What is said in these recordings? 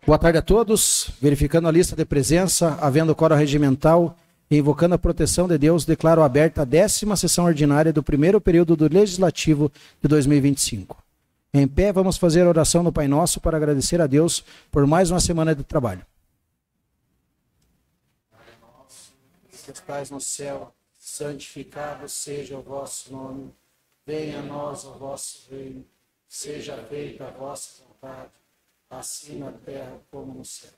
Boa tarde a todos. Verificando a lista de presença, havendo quórum regimental e invocando a proteção de Deus, declaro aberta a 10ª sessão ordinária do primeiro período do Legislativo de 2025. Em pé, vamos fazer a oração no Pai Nosso para agradecer a Deus por mais uma semana de trabalho. Pai nosso, que estais no céu, santificado seja o vosso nome. Venha a nós o vosso reino. Seja feita a vossa vontade, assim na terra como no céu.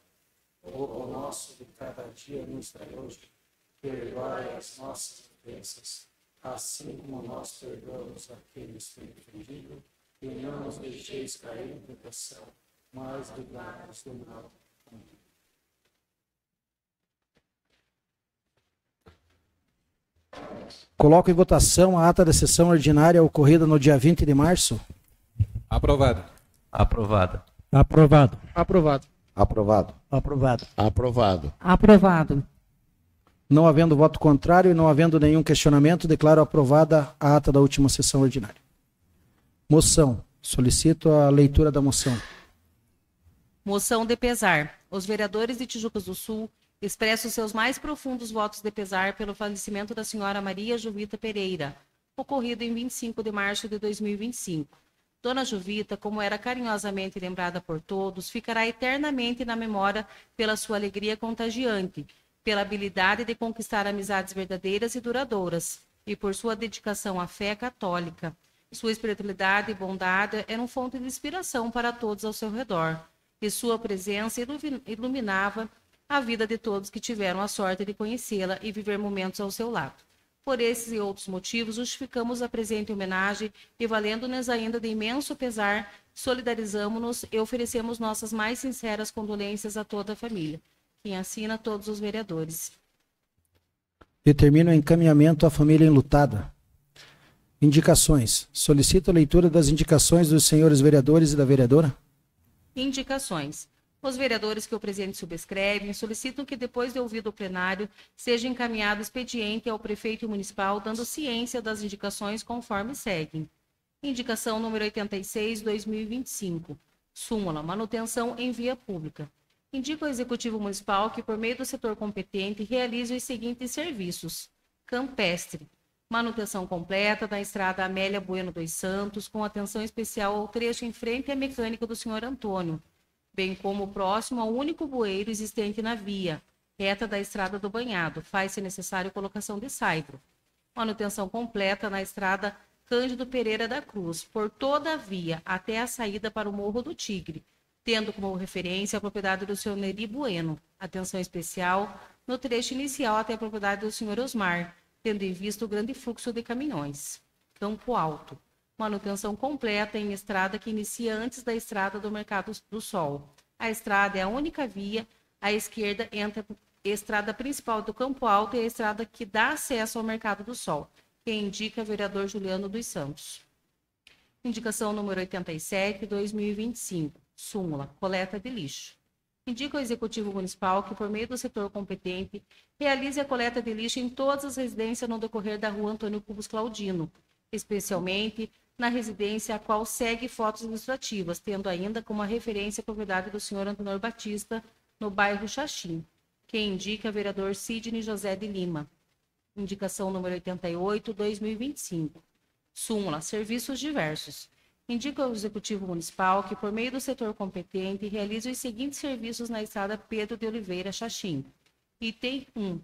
O pão nosso de cada dia nos dai hoje. Perdoai as nossas ofensas, assim como nós perdoamos a quem nos tem ofendido. E não nos deixeis cair em tentação, mas livrai-nos do mal. Amém. Coloco em votação a ata da sessão ordinária ocorrida no dia 20 de março. Aprovado. Aprovado. Aprovado. Aprovado. Aprovado. Aprovado. Aprovado. Aprovado. Não havendo voto contrário e não havendo nenhum questionamento, declaro aprovada a ata da última sessão ordinária. Moção. Solicito a leitura da moção. Moção de pesar. Os vereadores de Tijucas do Sul expressam seus mais profundos votos de pesar pelo falecimento da senhora Maria Jovita Pereira, ocorrido em 25 de março de 2025. Dona Jovita, como era carinhosamente lembrada por todos, ficará eternamente na memória pela sua alegria contagiante, pela habilidade de conquistar amizades verdadeiras e duradouras, e por sua dedicação à fé católica. Sua espiritualidade e bondade eram fonte de inspiração para todos ao seu redor, e sua presença iluminava a vida de todos que tiveram a sorte de conhecê-la e viver momentos ao seu lado. Por esses e outros motivos, justificamos a presente homenagem e, valendo-nos ainda de imenso pesar, solidarizamos-nos e oferecemos nossas mais sinceras condolências a toda a família. Quem assina, todos os vereadores. Determino o encaminhamento à família enlutada. Indicações. Solicito a leitura das indicações dos senhores vereadores e da vereadora. Indicações. Os vereadores que o presidente subscrevem solicitam que, depois de ouvido o plenário, seja encaminhado expediente ao prefeito municipal, dando ciência das indicações conforme seguem. Indicação número 86/2025. Súmula: manutenção em via pública. Indica ao Executivo Municipal que, por meio do setor competente, realize os seguintes serviços. Campestre. Manutenção completa da estrada Amélia Bueno dos Santos, com atenção especial ao trecho em frente à mecânica do Sr. Antônio, bem como próximo ao único bueiro existente na via, reta da estrada do Banhado. Faz-se necessário colocação de saibro. Manutenção completa na estrada Cândido Pereira da Cruz, por toda a via, até a saída para o Morro do Tigre, tendo como referência a propriedade do Sr. Neri Bueno. Atenção especial no trecho inicial até a propriedade do Sr. Osmar, tendo em vista o grande fluxo de caminhões. Campo Alto. Manutenção completa em estrada que inicia antes da estrada do Mercado do Sol. A estrada é a única via à esquerda entre a estrada principal do Campo Alto e a estrada que dá acesso ao Mercado do Sol, que indica o vereador Juliano dos Santos. Indicação número 87/2025. Súmula: coleta de lixo. Indica ao Executivo Municipal que, por meio do setor competente, realize a coleta de lixo em todas as residências no decorrer da rua Antônio Cubos Claudino, especialmente na residência a qual segue fotos ilustrativas, tendo ainda como referência a propriedade do Sr. Antonor Batista, no bairro Xaxim, que indica o vereador Sidney José de Lima. Indicação número 88/2025. Súmula: serviços diversos. Indica ao Executivo Municipal que, por meio do setor competente, realize os seguintes serviços na estrada Pedro de Oliveira, Xaxim. Item 1.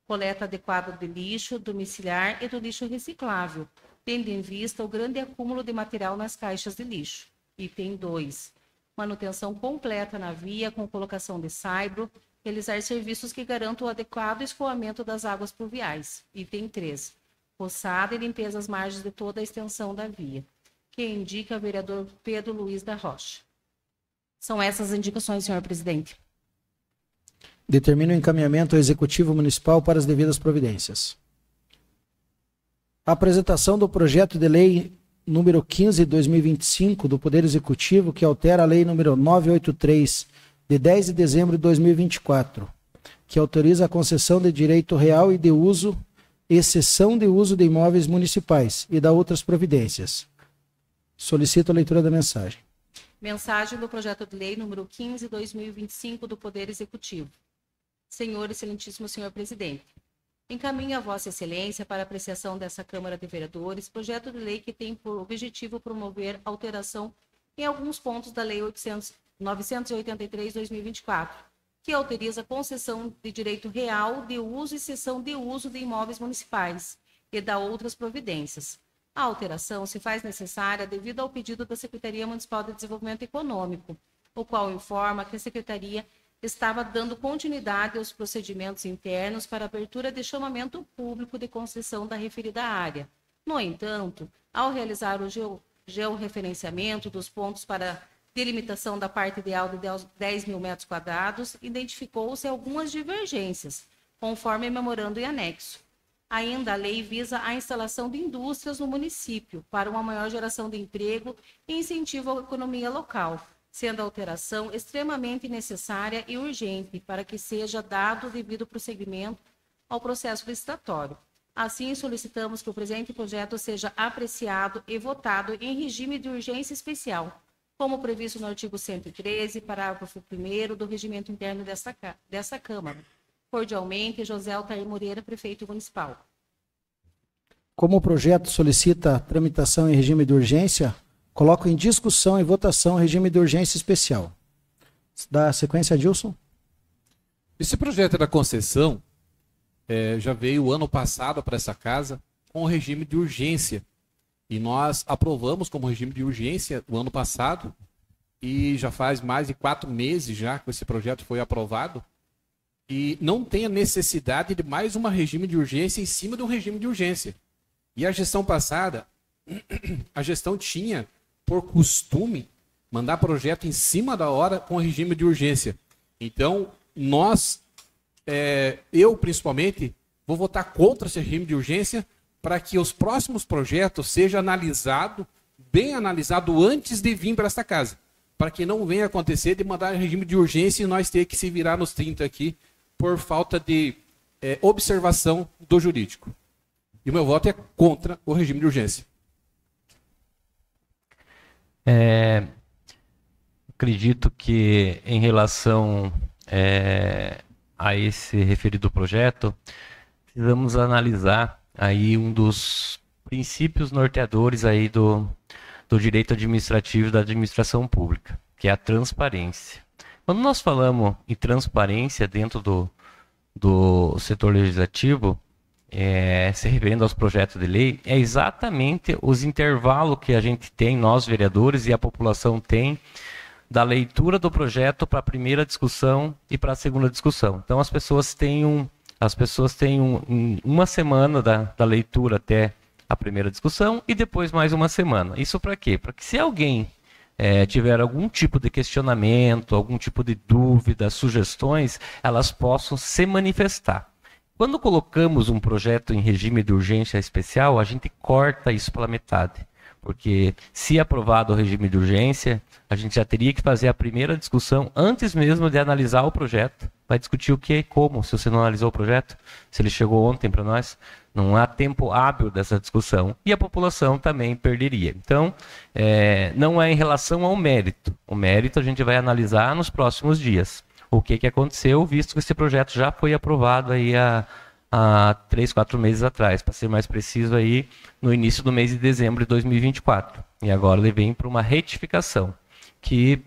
Coleta adequada de lixo domiciliar e do lixo reciclável, tendo em vista o grande acúmulo de material nas caixas de lixo. Item 2. Manutenção completa na via com colocação de saibro, realizar serviços que garantam o adequado escoamento das águas pluviais. Item 3. Roçada e limpeza às margens de toda a extensão da via, que indica o vereador Pedro Luiz da Rocha. São essas as indicações, senhor presidente. Determino o encaminhamento ao Executivo Municipal para as devidas providências. A apresentação do projeto de lei número 15/2025 do Poder Executivo, que altera a lei número 983, de 10 de dezembro de 2024, que autoriza a concessão de direito real e de uso, exceção de uso de imóveis municipais e da outras providências. Solicito a leitura da mensagem. Mensagem do projeto de lei número 15/2025 do Poder Executivo. Senhor, excelentíssimo senhor presidente, encaminho a Vossa Excelência para apreciação dessa Câmara de Vereadores projeto de lei que tem por objetivo promover alteração em alguns pontos da Lei 983/2024, que autoriza a concessão de direito real de uso e cessão de uso de imóveis municipais e da outras providências. A alteração se faz necessária devido ao pedido da Secretaria Municipal de Desenvolvimento Econômico, o qual informa que a Secretaria estava dando continuidade aos procedimentos internos para abertura de chamamento público de concessão da referida área. No entanto, ao realizar o georreferenciamento dos pontos para delimitação da parte ideal de 10 mil metros quadrados, identificou-se algumas divergências, conforme memorando em anexo. Ainda a lei visa a instalação de indústrias no município para uma maior geração de emprego e incentivo à economia local, sendo a alteração extremamente necessária e urgente para que seja dado devido prosseguimento ao processo licitatório. Assim, solicitamos que o presente projeto seja apreciado e votado em regime de urgência especial, como previsto no artigo 113, parágrafo 1º do Regimento Interno desta Câmara. Cordialmente, José Altair Moreira, Prefeito Municipal. Como o projeto solicita tramitação em regime de urgência, coloco em discussão e votação o regime de urgência especial. Dá sequência, Adilson? Esse projeto da concessão já veio ano passado para essa casa com o regime de urgência. E nós aprovamos como regime de urgência o ano passado, e já faz mais de 4 meses já que esse projeto foi aprovado, e não tem a necessidade de mais um regime de urgência em cima de um regime de urgência. E a gestão passada, a gestão tinha por costume mandar projeto em cima da hora com regime de urgência. Então, eu principalmente, vou votar contra esse regime de urgência para que os próximos projetos sejam bem analisados antes de vir para esta casa. Para que não venha acontecer de mandar regime de urgência e nós ter que se virar nos 30 aqui por falta de observação do jurídico. E o meu voto é contra o regime de urgência. Acredito que em relação a esse referido projeto, precisamos analisar aí um dos princípios norteadores aí do direito administrativo e da administração pública, que é a transparência. Quando nós falamos em transparência dentro do setor legislativo, se referindo aos projetos de lei, é exatamente os intervalos que a gente tem, nós vereadores e a população tem, da leitura do projeto para a primeira discussão e para a segunda discussão. Então as pessoas têm uma semana da leitura até a primeira discussão e depois mais uma semana. Isso para quê? Para que se alguém tiver algum tipo de questionamento, algum tipo de dúvida, sugestões, elas possam se manifestar. Quando colocamos um projeto em regime de urgência especial, a gente corta isso pela metade. Porque se aprovado o regime de urgência, a gente já teria que fazer a primeira discussão antes mesmo de analisar o projeto. Vai discutir o que e como, se você não analisou o projeto, se ele chegou ontem para nós. Não há tempo hábil dessa discussão. E a população também perderia. Então, não é em relação ao mérito. O mérito a gente vai analisar nos próximos dias. O que aconteceu, visto que esse projeto já foi aprovado aí há 3, 4 meses atrás, para ser mais preciso, aí no início do mês de dezembro de 2024. E agora ele vem para uma retificação, que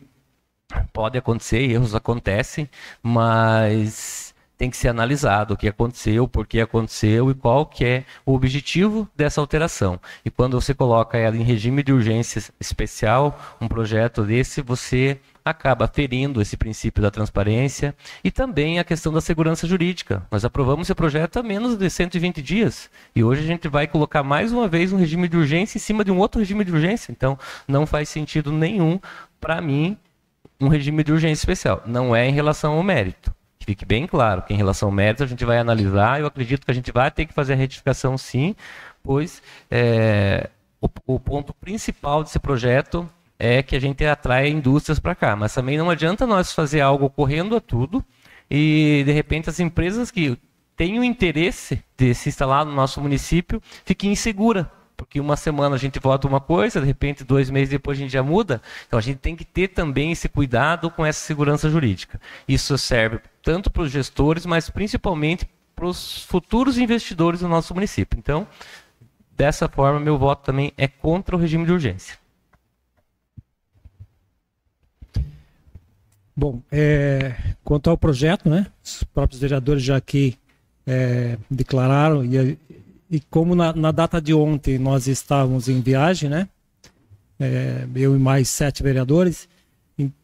pode acontecer, erros acontecem, mas tem que ser analisado o que aconteceu, por que aconteceu e qual que é o objetivo dessa alteração. E quando você coloca ela em regime de urgência especial, um projeto desse, você acaba ferindo esse princípio da transparência e também a questão da segurança jurídica. Nós aprovamos esse projeto há menos de 120 dias e hoje a gente vai colocar mais uma vez um regime de urgência em cima de um outro regime de urgência. Então, não faz sentido nenhum, para mim, um regime de urgência especial. Não é em relação ao mérito. Que fique bem claro que em relação ao mérito a gente vai analisar. Eu acredito que a gente vai ter que fazer a retificação sim, pois o ponto principal desse projeto é que a gente atrai indústrias para cá. Mas também não adianta nós fazer algo correndo a tudo e, de repente, as empresas que têm o interesse de se instalar no nosso município fiquem inseguras, Porque uma semana a gente vota uma coisa, de repente 2 meses depois a gente já muda. Então a gente tem que ter também esse cuidado com essa segurança jurídica. Isso serve tanto para os gestores, mas principalmente para os futuros investidores do nosso município. Então, dessa forma, meu voto também é contra o regime de urgência. Bom, quanto ao projeto, né, os próprios vereadores já aqui declararam, e como na data de ontem nós estávamos em viagem, né, eu e mais 7 vereadores,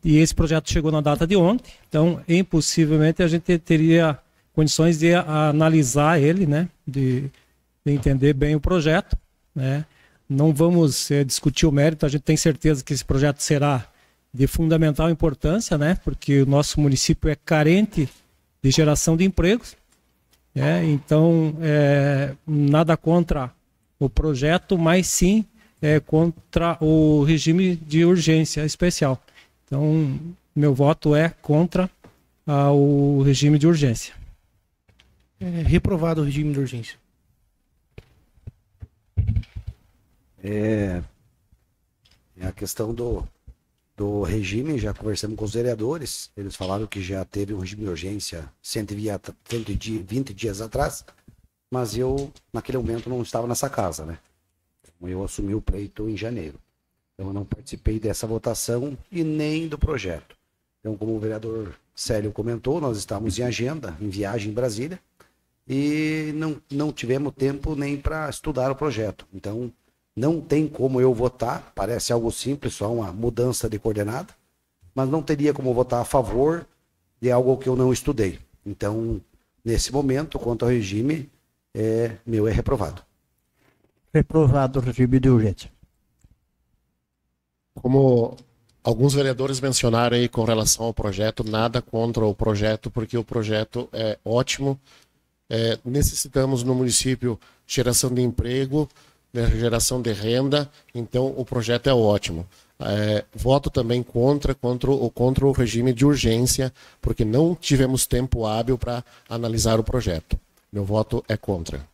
e esse projeto chegou na data de ontem, então, impossivelmente, a gente teria condições de analisar ele, né, de entender bem o projeto, né. Não vamos discutir o mérito, a gente tem certeza que esse projeto será de fundamental importância, né, porque o nosso município é carente de geração de empregos, então, nada contra o projeto, mas sim contra o regime de urgência especial. Então, meu voto é contra o regime de urgência. Reprovado o regime de urgência. É a questão do regime, já conversamos com os vereadores, eles falaram que já teve um regime de urgência 120 dias atrás, mas eu, naquele momento, não estava nessa casa, né? Eu assumi o pleito em janeiro. Então, eu não participei dessa votação e nem do projeto. Então, como o vereador Célio comentou, nós estávamos em agenda, em viagem em Brasília, e não tivemos tempo nem para estudar o projeto. Então, não tem como eu votar, parece algo simples, só uma mudança de coordenada, mas não teria como votar a favor de algo que eu não estudei. Então, nesse momento, quanto ao regime, meu é reprovado. Reprovado o regime de urgência. Como alguns vereadores mencionaram aí com relação ao projeto, nada contra o projeto, porque o projeto é ótimo. Necessitamos no município geração de emprego, geração de renda, então o projeto é ótimo. Voto também contra o regime de urgência, porque não tivemos tempo hábil para analisar o projeto. Meu voto é contra.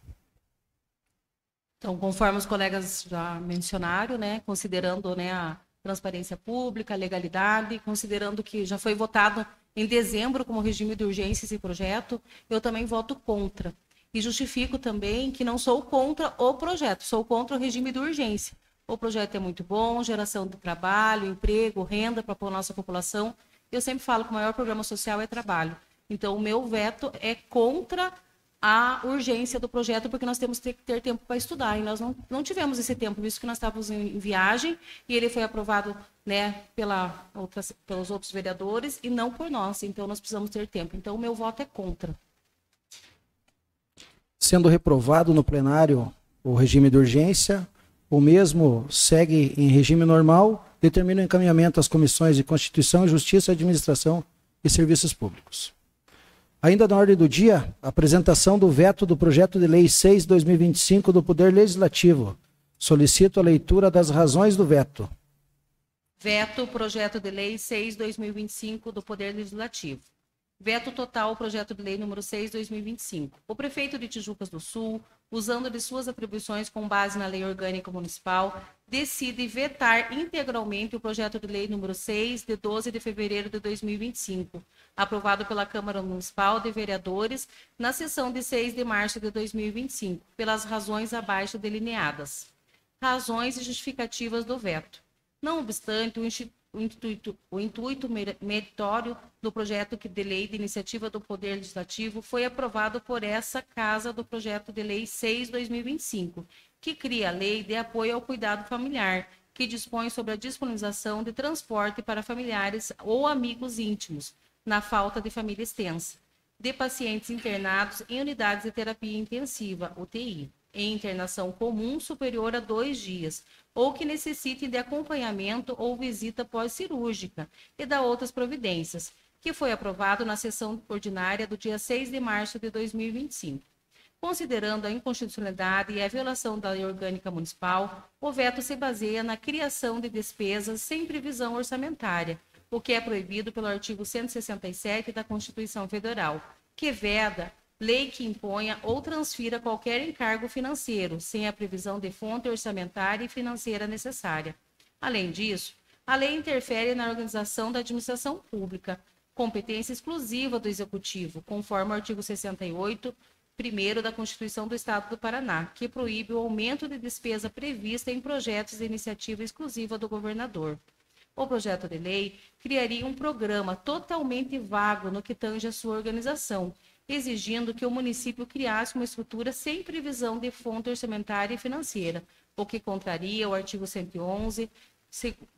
Então, conforme os colegas já mencionaram, né, considerando, né, a transparência pública, a legalidade, considerando que já foi votado em dezembro como regime de urgência esse projeto, eu também voto contra. E justifico também que não sou contra o projeto, sou contra o regime de urgência. O projeto é muito bom, geração de trabalho, emprego, renda para a nossa população. Eu sempre falo que o maior programa social é trabalho. Então, o meu veto é contra a urgência do projeto, porque nós temos que ter tempo para estudar. E nós não tivemos esse tempo, visto que nós estávamos em viagem, e ele foi aprovado, né, pelos outros vereadores e não por nós. Então, nós precisamos ter tempo. Então, o meu voto é contra. Sendo reprovado no plenário o regime de urgência, o mesmo segue em regime normal, determina o encaminhamento às comissões de Constituição, Justiça, Administração e Serviços Públicos. Ainda na ordem do dia, a apresentação do veto do projeto de lei 6/2025 do Poder Legislativo. Solicito a leitura das razões do veto. Veto projeto de lei 6/2025 do Poder Legislativo. Veto total ao projeto de lei número 6/2025. O prefeito de Tijucas do Sul, usando de suas atribuições com base na lei orgânica municipal, decide vetar integralmente o projeto de lei número 6, de 12 de fevereiro de 2025, aprovado pela Câmara Municipal de Vereadores na sessão de 6 de março de 2025, pelas razões abaixo delineadas. Razões e justificativas do veto. Não obstante, o intuito meritório do projeto de lei de iniciativa do Poder Legislativo foi aprovado por essa Casa do projeto de lei 6/2025, que cria a lei de apoio ao cuidado familiar, que dispõe sobre a disponibilização de transporte para familiares ou amigos íntimos, na falta de família extensa, de pacientes internados em unidades de terapia intensiva, UTI, em internação comum superior a 2 dias, ou que necessitem de acompanhamento ou visita pós-cirúrgica e da outras providências, que foi aprovado na sessão ordinária do dia 6 de março de 2025. Considerando a inconstitucionalidade e a violação da lei orgânica municipal, o veto se baseia na criação de despesas sem previsão orçamentária, o que é proibido pelo artigo 167 da Constituição Federal, que veda lei que imponha ou transfira qualquer encargo financeiro, sem a previsão de fonte orçamentária e financeira necessária. Além disso, a lei interfere na organização da administração pública, competência exclusiva do Executivo, conforme o artigo 68, primeiro da Constituição do Estado do Paraná, que proíbe o aumento de despesa prevista em projetos de iniciativa exclusiva do governador. O projeto de lei criaria um programa totalmente vago no que tange a sua organização, exigindo que o município criasse uma estrutura sem previsão de fonte orçamentária e financeira, o que contraria o artigo 111,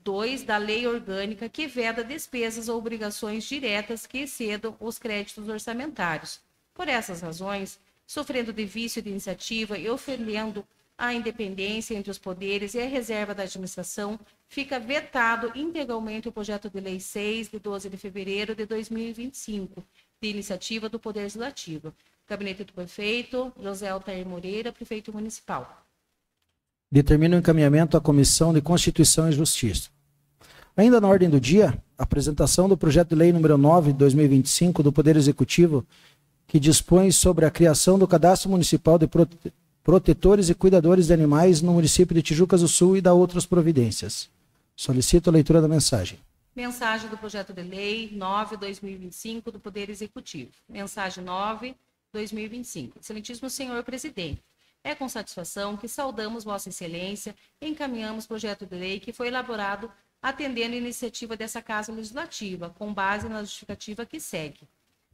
2 da Lei Orgânica, que veda despesas ou obrigações diretas que excedam os créditos orçamentários. Por essas razões, sofrendo de vício de iniciativa e ofendendo a independência entre os poderes e a reserva da administração, fica vetado integralmente o projeto de lei 6, de 12 de fevereiro de 2025, de iniciativa do Poder Legislativo. Gabinete do Prefeito, José Altair Moreira, Prefeito Municipal. Determina o encaminhamento à Comissão de Constituição e Justiça. Ainda na ordem do dia, a apresentação do projeto de lei número 9, de 2025, do Poder Executivo, que dispõe sobre a criação do Cadastro Municipal de Protetores e Cuidadores de Animais no município de Tijucas do Sul e da outras providências. Solicito a leitura da mensagem. Mensagem do projeto de lei 9/2025 do Poder Executivo. Mensagem 9/2025. Excelentíssimo senhor presidente, é com satisfação que saudamos Vossa Excelência e encaminhamos projeto de lei que foi elaborado atendendo a iniciativa dessa Casa Legislativa, com base na justificativa que segue.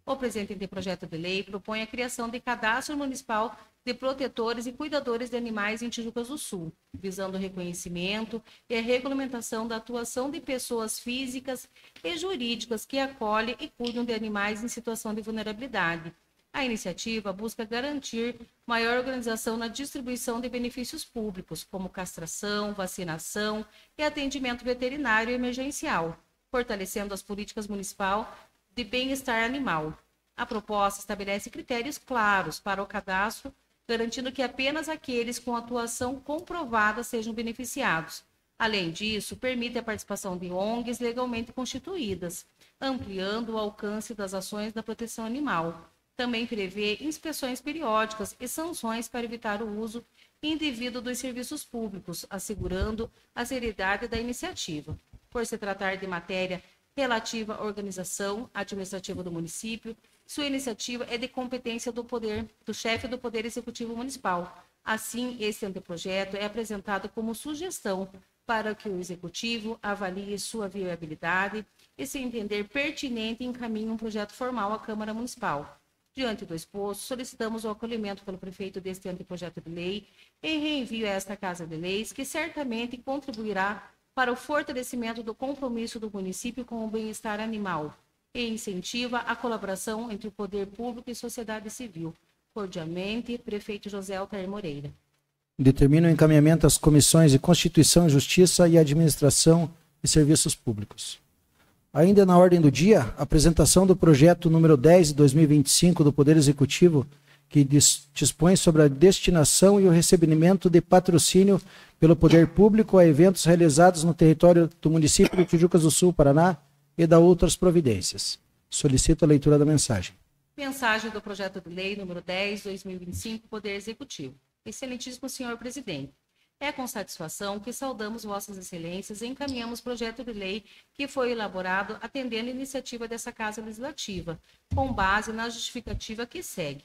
O presente projeto de lei propõe a criação de cadastro municipal de protetores e cuidadores de animais em Tijucas do Sul, visando o reconhecimento e a regulamentação da atuação de pessoas físicas e jurídicas que acolhem e cuidam de animais em situação de vulnerabilidade. A iniciativa busca garantir maior organização na distribuição de benefícios públicos, como castração, vacinação e atendimento veterinário emergencial, fortalecendo as políticas municipais de bem-estar animal. A proposta estabelece critérios claros para o cadastro, garantindo que apenas aqueles com atuação comprovada sejam beneficiados. Além disso, permite a participação de ONGs legalmente constituídas, ampliando o alcance das ações da proteção animal. Também prevê inspeções periódicas e sanções para evitar o uso indevido dos serviços públicos, assegurando a seriedade da iniciativa. Por se tratar de matéria relativa à organização administrativa do município, sua iniciativa é de competência do chefe do Poder Executivo Municipal. Assim, este anteprojeto é apresentado como sugestão para que o Executivo avalie sua viabilidade e, se entender pertinente, encaminhe um projeto formal à Câmara Municipal. Diante do exposto, solicitamos o acolhimento pelo prefeito deste anteprojeto de lei e reenvio a esta Casa de Leis, que certamente contribuirá para o fortalecimento do compromisso do município com o bem-estar animal e incentiva a colaboração entre o poder público e sociedade civil. Cordialmente, prefeito José Altair Moreira. Determina o encaminhamento às comissões de Constituição e Justiça e Administração e Serviços Públicos. Ainda na ordem do dia, a apresentação do projeto número 10 de 2025 do Poder Executivo, que dispõe sobre a destinação e o recebimento de patrocínio pelo poder público a eventos realizados no território do município de Tijucas do Sul, Paraná, e da outras providências. Solicito a leitura da mensagem. Mensagem do projeto de lei número 10/2025, Poder Executivo. Excelentíssimo senhor presidente, é com satisfação que saudamos Vossas Excelências e encaminhamos projeto de lei que foi elaborado atendendo a iniciativa dessa Casa Legislativa, com base na justificativa que segue.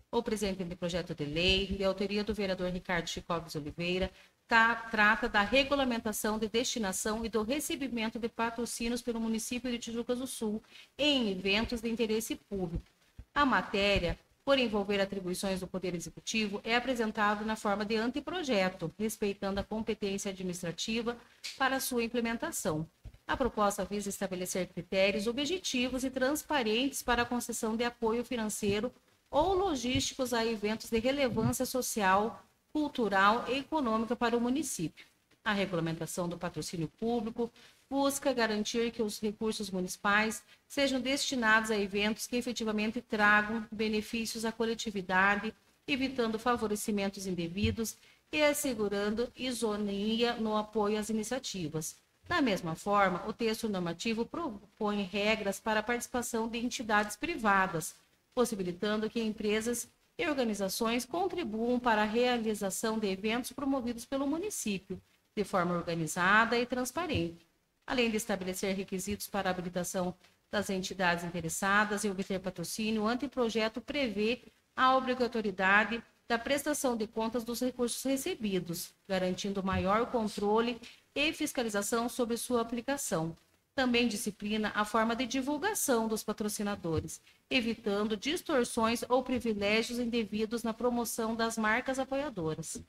O presente projeto de lei, de autoria do vereador Ricardo Chicoves Oliveira, trata da regulamentação de destinação e do recebimento de patrocínios pelo município de Tijucas do Sul em eventos de interesse público. A matéria, por envolver atribuições do Poder Executivo, é apresentada na forma de anteprojeto, respeitando a competência administrativa para sua implementação. A proposta visa estabelecer critérios objetivos e transparentes para a concessão de apoio financeiro ou logísticos a eventos de relevância social, cultural e econômica para o município. A regulamentação do patrocínio público busca garantir que os recursos municipais sejam destinados a eventos que efetivamente tragam benefícios à coletividade, evitando favorecimentos indevidos e assegurando isonomia no apoio às iniciativas. Da mesma forma, o texto normativo propõe regras para a participação de entidades privadas, possibilitando que empresas e organizações contribuam para a realização de eventos promovidos pelo município, de forma organizada e transparente, além de estabelecer requisitos para a habilitação das entidades interessadas e obter patrocínio. O anteprojeto prevê a obrigatoriedade da prestação de contas dos recursos recebidos, garantindo maior controle e fiscalização sobre sua aplicação. Também disciplina a forma de divulgação dos patrocinadores, evitando distorções ou privilégios indevidos na promoção das marcas apoiadoras.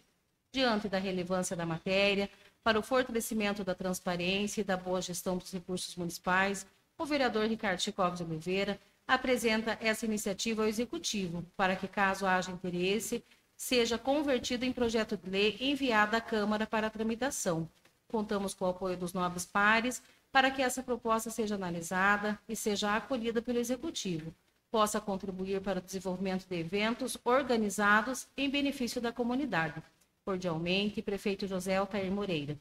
Diante da relevância da matéria, para o fortalecimento da transparência e da boa gestão dos recursos municipais, o vereador Ricardo Chicov de Oliveira apresenta essa iniciativa ao Executivo, para que, caso haja interesse, seja convertido em projeto de lei enviado à Câmara para tramitação. Contamos com o apoio dos nobres pares para que essa proposta seja analisada e seja acolhida pelo Executivo, possa contribuir para o desenvolvimento de eventos organizados em benefício da comunidade. Cordialmente, Prefeito José Altair Moreira.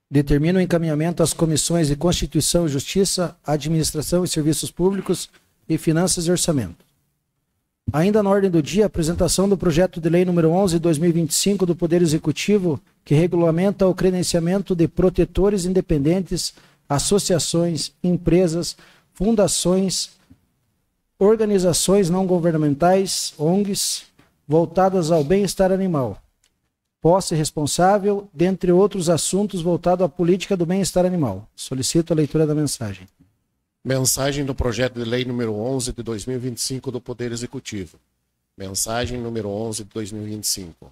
Determina o encaminhamento às comissões de Constituição e Justiça, Administração e Serviços Públicos e Finanças e Orçamento. Ainda na ordem do dia, a apresentação do projeto de lei número 11/2025 do Poder Executivo, que regulamenta o credenciamento de protetores independentes, associações, empresas, fundações, organizações não governamentais, ONGs, voltadas ao bem-estar animal. Posse responsável, dentre outros assuntos voltados à política do bem-estar animal. Solicito a leitura da mensagem. Mensagem do projeto de lei número 11 de 2025 do Poder Executivo. Mensagem número 11 de 2025.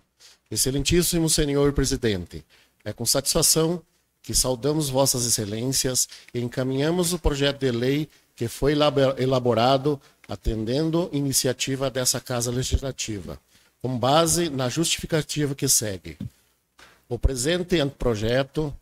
Excelentíssimo Senhor Presidente, é com satisfação que saudamos Vossas Excelências e encaminhamos o projeto de lei que foi elaborado atendendo iniciativa dessa Casa Legislativa, com base na justificativa que segue. O presente anteprojeto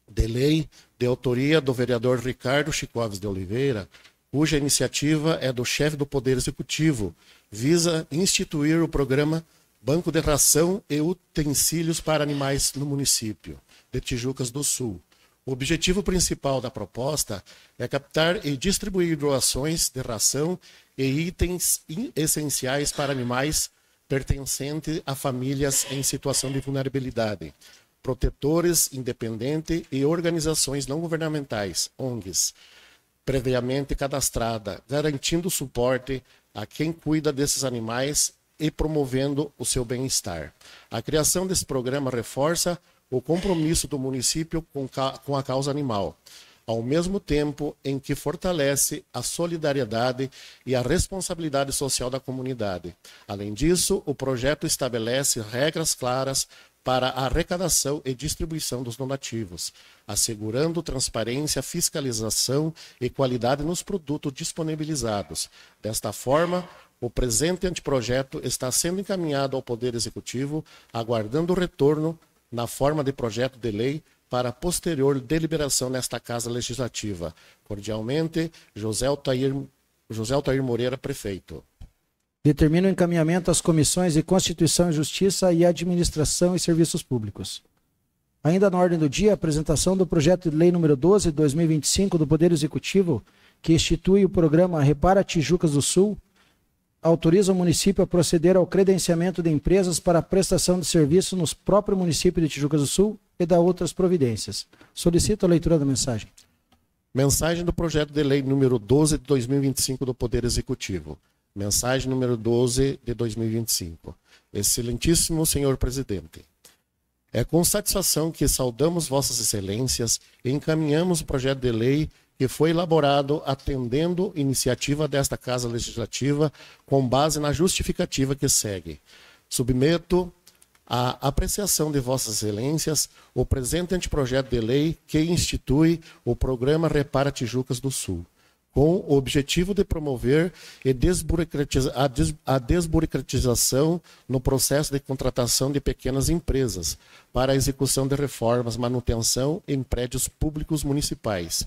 de lei de autoria do vereador Ricardo Chicov de Oliveira, cuja iniciativa é do chefe do Poder Executivo, visa instituir o programa Banco de Ração e Utensílios para Animais no município de Tijucas do Sul. O objetivo principal da proposta é captar e distribuir doações de ração e itens essenciais para animais pertencentes a famílias em situação de vulnerabilidade, protetores independentes e organizações não governamentais, ONGs, previamente cadastrada, garantindo suporte a quem cuida desses animais e promovendo o seu bem-estar. A criação desse programa reforça o compromisso do município com a causa animal, ao mesmo tempo em que fortalece a solidariedade e a responsabilidade social da comunidade. Além disso, o projeto estabelece regras claras para a arrecadação e distribuição dos donativos, assegurando transparência, fiscalização e qualidade nos produtos disponibilizados. Desta forma, o presente anteprojeto está sendo encaminhado ao Poder Executivo, aguardando o retorno na forma de projeto de lei para posterior deliberação nesta Casa Legislativa. Cordialmente, José Altair Moreira, Prefeito. Determina o encaminhamento às comissões de Constituição e Justiça e Administração e Serviços Públicos. Ainda na ordem do dia, a apresentação do projeto de lei número 12 de 2025 do Poder Executivo, que institui o programa Repara Tijucas do Sul, autoriza o município a proceder ao credenciamento de empresas para a prestação de serviço nos próprios municípios de Tijucas do Sul e da outras providências. Solicito a leitura da mensagem. Mensagem do projeto de lei número 12 de 2025 do Poder Executivo. Mensagem número 12 de 2025. Excelentíssimo Senhor Presidente, é com satisfação que saudamos Vossas Excelências e encaminhamos o projeto de lei que foi elaborado atendendo iniciativa desta Casa Legislativa com base na justificativa que segue. Submeto à apreciação de Vossas Excelências o presente anteprojeto de lei que institui o programa Repara Tijucas do Sul, com o objetivo de promover a desburocratização no processo de contratação de pequenas empresas para a execução de reformas, manutenção em prédios públicos municipais,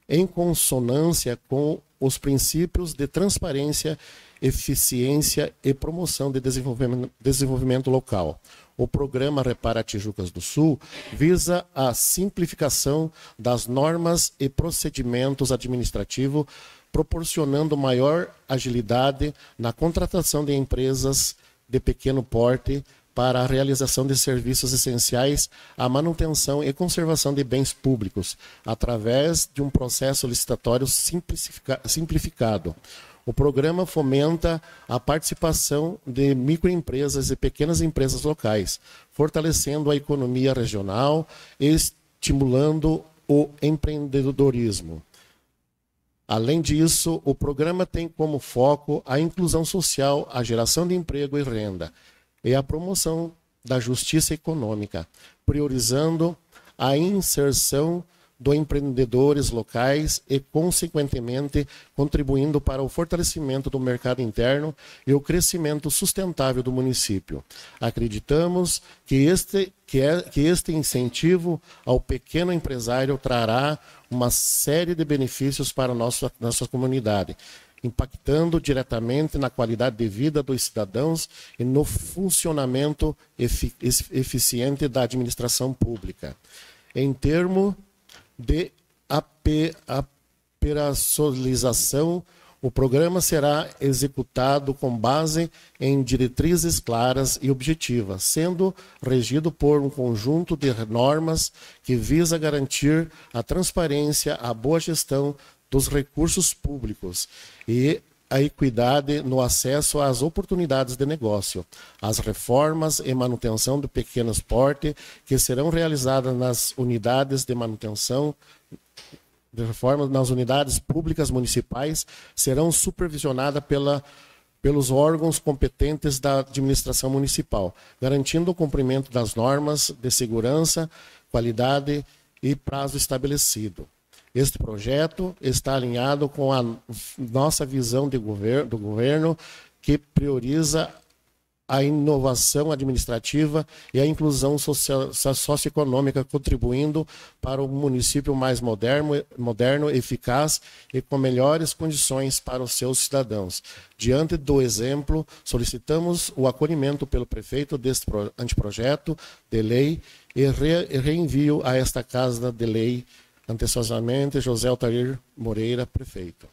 em consonância com os princípios de transparência, eficiência e promoção de desenvolvimento local. O programa Repara Tijucas do Sul visa a simplificação das normas e procedimentos administrativos proporcionando maior agilidade na contratação de empresas de pequeno porte para a realização de serviços essenciais à manutenção e conservação de bens públicos, através de um processo licitatório simplificado. O programa fomenta a participação de microempresas e pequenas empresas locais, fortalecendo a economia regional e estimulando o empreendedorismo. Além disso, o programa tem como foco a inclusão social, a geração de emprego e renda, e a promoção da justiça econômica, priorizando a inserção dos empreendedores locais e, consequentemente, contribuindo para o fortalecimento do mercado interno e o crescimento sustentável do município. Acreditamos que este incentivo ao pequeno empresário trará uma série de benefícios para a nossa comunidade, impactando diretamente na qualidade de vida dos cidadãos e no funcionamento eficiente da administração pública. Em termos de operacionalização, o programa será executado com base em diretrizes claras e objetivas, sendo regido por um conjunto de normas que visa garantir a transparência, a boa gestão dos recursos públicos e a equidade no acesso às oportunidades de negócio, as reformas e manutenção de pequenos porte que serão realizadas nas unidades de manutenção, de reformas nas unidades públicas municipais, serão supervisionadas pelos órgãos competentes da administração municipal, garantindo o cumprimento das normas de segurança, qualidade e prazo estabelecido. Este projeto está alinhado com a nossa visão do governo, que prioriza a inovação administrativa e a inclusão socioeconômica, contribuindo para um município mais moderno, eficaz e com melhores condições para os seus cidadãos. Diante do exemplo, solicitamos o acolhimento pelo prefeito deste anteprojeto de lei e reenvio a esta Casa de Lei. Anteciosamente, José Altair Moreira, prefeito.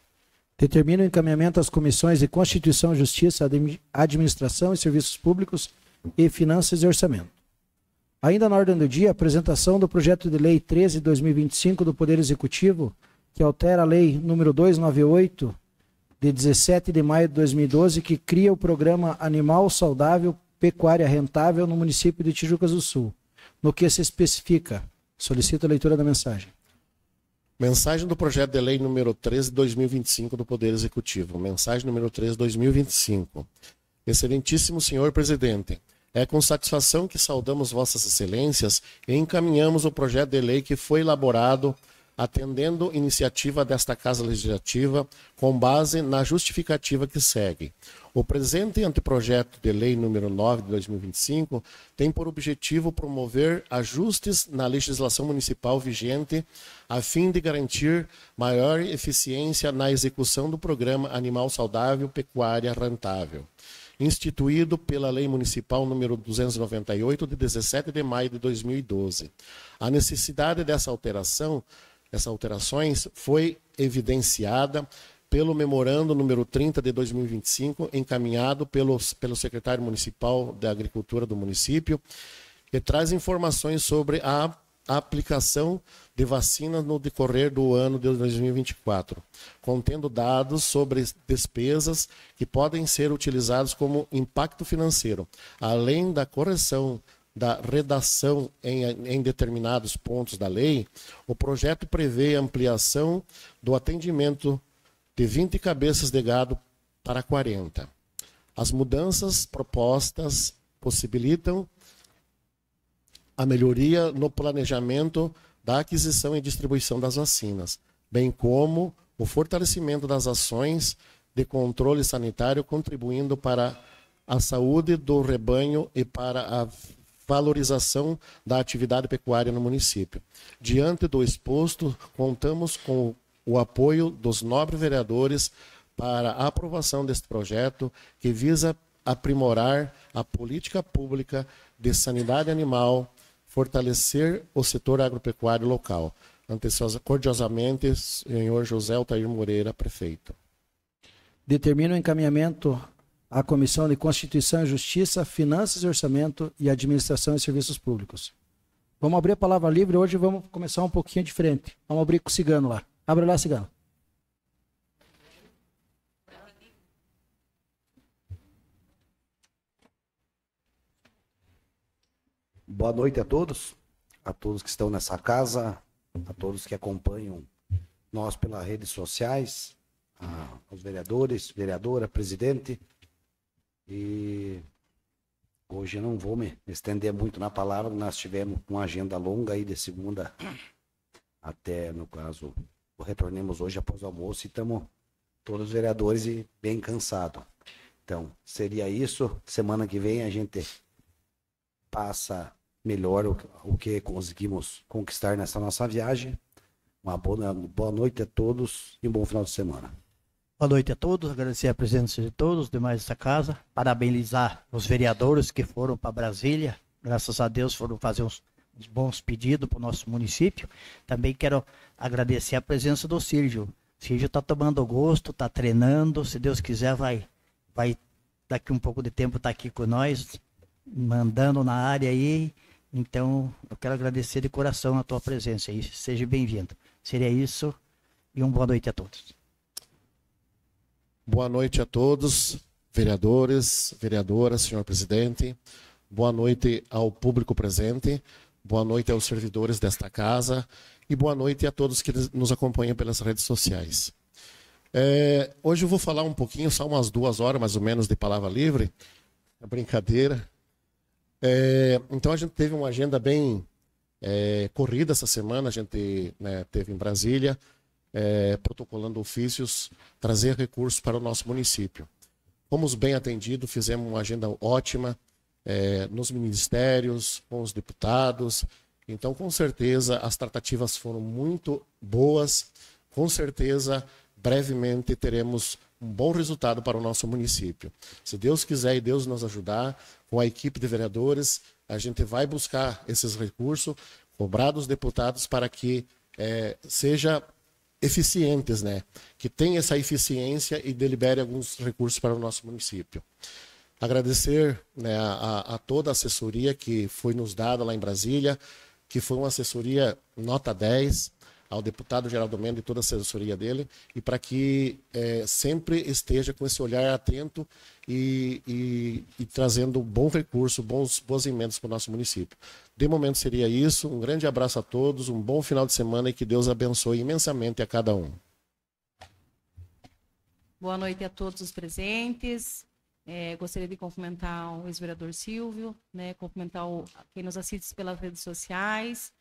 Determina o encaminhamento às comissões de Constituição, Justiça, Administração e Serviços Públicos e Finanças e Orçamento. Ainda na ordem do dia, a apresentação do projeto de lei 13/2025 do Poder Executivo, que altera a lei número 298, de 17 de maio de 2012, que cria o programa Animal Saudável Pecuária Rentável no município de Tijucas do Sul, no que se especifica. Solicito a leitura da mensagem. Mensagem do projeto de lei número 13/2025 do Poder Executivo. Mensagem número 13/2025. Excelentíssimo senhor presidente, é com satisfação que saudamos vossas excelências e encaminhamos o projeto de lei que foi elaborado atendendo iniciativa desta Casa Legislativa com base na justificativa que segue. O presente anteprojeto de lei número 9 de 2025 tem por objetivo promover ajustes na legislação municipal vigente a fim de garantir maior eficiência na execução do programa Animal Saudável Pecuária Rentável, instituído pela Lei Municipal número 298 de 17 de maio de 2012. A necessidade dessas alterações foi evidenciada pelo memorando número 30 de 2025, encaminhado pelo secretário municipal da Agricultura do município, que traz informações sobre a aplicação de vacinas no decorrer do ano de 2024, contendo dados sobre despesas que podem ser utilizados como impacto financeiro, além da correção da redação em determinados pontos da lei. O projeto prevê ampliação do atendimento de 20 cabeças de gado para 40. As mudanças propostas possibilitam a melhoria no planejamento da aquisição e distribuição das vacinas, bem como o fortalecimento das ações de controle sanitário, contribuindo para a saúde do rebanho e para a valorização da atividade pecuária no município. Diante do exposto, contamos com o apoio dos nobres vereadores para a aprovação deste projeto, que visa aprimorar a política pública de sanidade animal, fortalecer o setor agropecuário local. cordiosamente, senhor José Altair Moreira, prefeito. Determina o encaminhamento à Comissão de Constituição e Justiça, Finanças e Orçamento e Administração e Serviços Públicos. Vamos abrir a palavra livre hoje, vamos começar um pouquinho diferente. Vamos abrir com o Cigano lá. Abre lá, Cigano. Boa noite a todos que estão nessa casa, a todos que acompanham nós pelas redes sociais, aos vereadores, vereadora, presidente. E hoje eu não vou me estender muito na palavra, nós tivemos uma agenda longa aí de segunda até, no caso, retornemos hoje após o almoço e estamos todos os vereadores e bem cansados. Então, seria isso. Semana que vem a gente passa melhor o que conseguimos conquistar nessa nossa viagem. Uma boa noite a todos e um bom final de semana. Boa noite a todos, agradecer a presença de todos, demais dessa casa, parabenizar os vereadores que foram para Brasília, graças a Deus foram fazer uns bons pedidos para o nosso município. Também quero agradecer a presença do Sérgio. O Sérgio está tomando gosto, está treinando, se Deus quiser vai daqui um pouco de tempo estar aqui com nós, mandando na área aí. Então, eu quero agradecer de coração a tua presença aí, seja bem-vindo. Seria isso e uma boa noite a todos. Boa noite a todos, vereadores, vereadoras, senhor presidente. Boa noite ao público presente. Boa noite aos servidores desta casa. E boa noite a todos que nos acompanham pelas redes sociais. Hoje eu vou falar um pouquinho, só umas 2 horas mais ou menos de palavra livre. É brincadeira. Então a gente teve uma agenda bem corrida essa semana. A gente teve em Brasília, protocolando ofícios, trazer recursos para o nosso município. Fomos bem atendidos, fizemos uma agenda ótima nos ministérios, com os deputados. Então, com certeza, as tratativas foram muito boas. Com certeza, brevemente teremos um bom resultado para o nosso município. Se Deus quiser e Deus nos ajudar, com a equipe de vereadores, a gente vai buscar esses recursos, cobrar dos deputados para que seja eficientes, que tenha essa eficiência e delibere alguns recursos para o nosso município. Agradecer a toda a assessoria que foi nos dada lá em Brasília, que foi uma assessoria nota 10, ao deputado Geraldo Mendes e toda a assessoria dele, e para que sempre esteja com esse olhar atento e trazendo bom recurso, boas emendas para o nosso município. De momento seria isso. Um grande abraço a todos, um bom final de semana e que Deus abençoe imensamente a cada um. Boa noite a todos os presentes. Gostaria de cumprimentar o ex-vereador Silvio, cumprimentar quem nos assiste pelas redes sociais,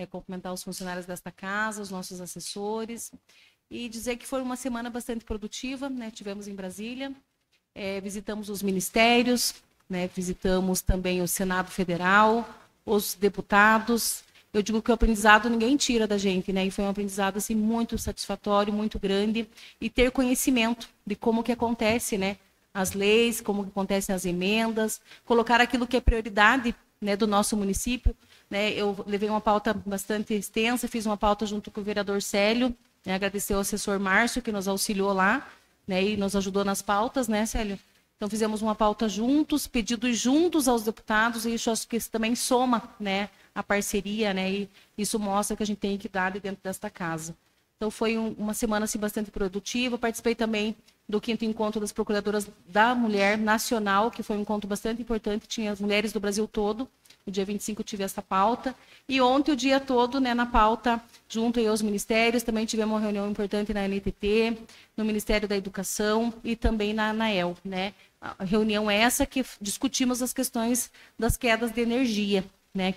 cumprimentar os funcionários desta casa, os nossos assessores, e dizer que foi uma semana bastante produtiva. Tivemos em Brasília, visitamos os ministérios, visitamos também o Senado Federal, os deputados. Eu digo que o aprendizado ninguém tira da gente, e foi um aprendizado assim, muito satisfatório, muito grande, e ter conhecimento de como que acontece, as leis, como que acontecem as emendas, colocar aquilo que é prioridade, do nosso município. Eu levei uma pauta bastante extensa, fiz uma pauta junto com o vereador Célio, agradecer ao assessor Márcio, que nos auxiliou lá, e nos ajudou nas pautas, Célio? Então, fizemos uma pauta juntos, pedidos juntos aos deputados, e isso acho que isso também soma, a parceria, e isso mostra que a gente tem equidade dentro desta casa. Então, foi uma semana assim, bastante produtiva. Participei também do 5º Encontro das Procuradoras da Mulher Nacional, que foi um encontro bastante importante, tinha as mulheres do Brasil todo. No dia 25 eu tive essa pauta. E ontem, o dia todo, na pauta, junto aí aos ministérios, também tivemos uma reunião importante na NTT, no Ministério da Educação e também na ANAEL. A reunião essa que discutimos as questões das quedas de energia,